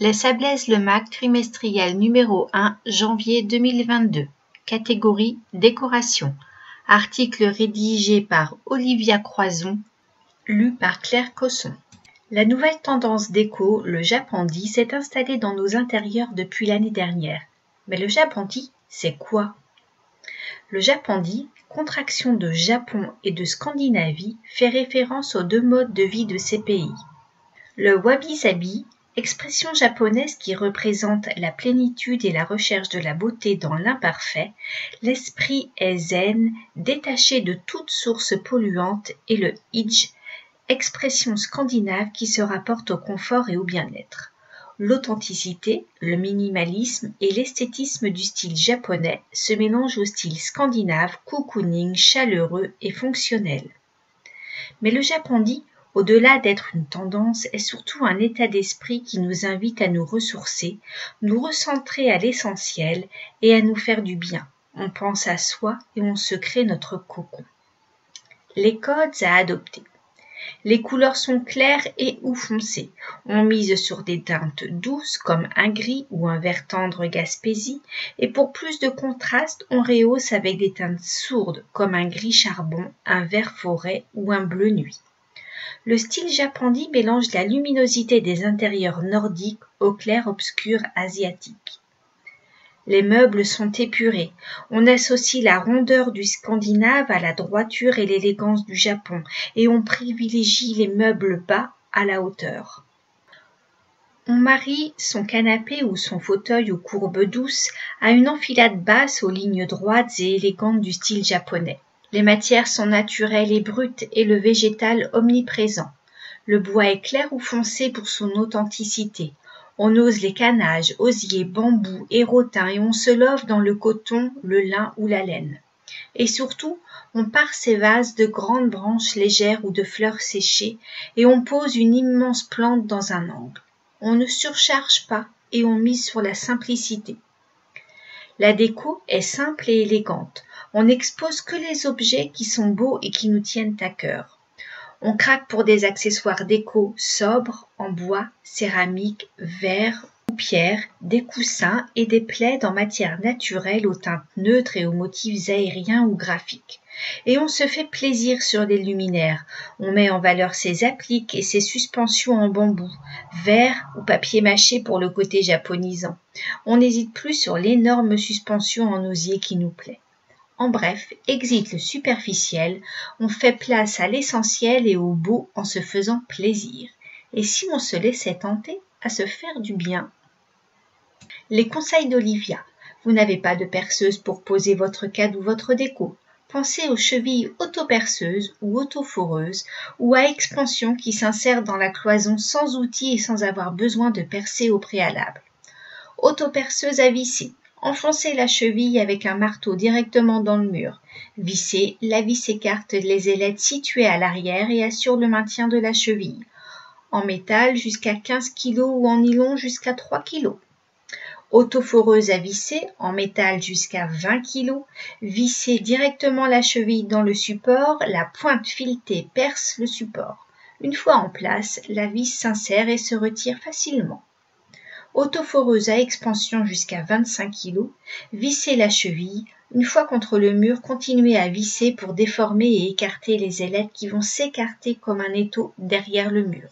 Les Sablez-le-Mac trimestriel numéro 1, janvier 2022. Catégorie Décoration. Article rédigé par Olivia Croison, lu par Claire Cosson. La nouvelle tendance déco, le japandi, s'est installée dans nos intérieurs depuis l'année dernière. Mais le japandi, c'est quoi? Le japandi, contraction de Japon et de Scandinavie, fait référence aux deux modes de vie de ces pays. Le wabi-sabi, expression japonaise qui représente la plénitude et la recherche de la beauté dans l'imparfait, l'esprit est zen, détaché de toute source polluante, et le ij, expression scandinave qui se rapporte au confort et au bien-être. L'authenticité, le minimalisme et l'esthétisme du style japonais se mélangent au style scandinave, cocooning, chaleureux et fonctionnel. Mais le japandi, au-delà d'être une tendance, est surtout un état d'esprit qui nous invite à nous ressourcer, nous recentrer à l'essentiel et à nous faire du bien. On pense à soi et on se crée notre cocon. Les codes à adopter. Les couleurs sont claires et ou foncées. On mise sur des teintes douces comme un gris ou un vert tendre Gaspésie et pour plus de contraste, on rehausse avec des teintes sourdes comme un gris charbon, un vert forêt ou un bleu nuit. Le style japandi mélange la luminosité des intérieurs nordiques au clair-obscur asiatique. Les meubles sont épurés. On associe la rondeur du scandinave à la droiture et l'élégance du Japon, et on privilégie les meubles bas à la hauteur. On marie son canapé ou son fauteuil aux courbes douces à une enfilade basse aux lignes droites et élégantes du style japonais. Les matières sont naturelles et brutes et le végétal omniprésent. Le bois est clair ou foncé pour son authenticité. On ose les canages, osier, bambou, érotin et on se love dans le coton, le lin ou la laine. Et surtout, on pare ses vases de grandes branches légères ou de fleurs séchées et on pose une immense plante dans un angle. On ne surcharge pas et on mise sur la simplicité. La déco est simple et élégante. On n'expose que les objets qui sont beaux et qui nous tiennent à cœur. On craque pour des accessoires déco sobres, en bois, céramique, verre ou pierre, des coussins et des plaids en matière naturelle aux teintes neutres et aux motifs aériens ou graphiques. Et on se fait plaisir sur des luminaires. On met en valeur ses appliques et ses suspensions en bambou, verre ou papier mâché pour le côté japonisant. On n'hésite plus sur l'énorme suspension en osier qui nous plaît. En bref, exit le superficiel, on fait place à l'essentiel et au beau en se faisant plaisir. Et si on se laissait tenter à se faire du bien? Les conseils d'Olivia. Vous n'avez pas de perceuse pour poser votre cadre ou votre déco. Pensez aux chevilles auto-perceuses ou auto-foreuses ou à expansion qui s'insèrent dans la cloison sans outils et sans avoir besoin de percer au préalable. Auto-perceuse à visser. Enfoncez la cheville avec un marteau directement dans le mur. Vissez, la vis écarte les ailettes situées à l'arrière et assure le maintien de la cheville. En métal jusqu'à 15 kg ou en nylon jusqu'à 3 kg. Autoforeuse à visser, en métal jusqu'à 20 kg. Vissez directement la cheville dans le support, la pointe filetée perce le support. Une fois en place, la vis s'insère et se retire facilement. Autoforeuse à expansion jusqu'à 25 kg, vissez la cheville. Une fois contre le mur, continuez à visser pour déformer et écarter les ailettes qui vont s'écarter comme un étau derrière le mur.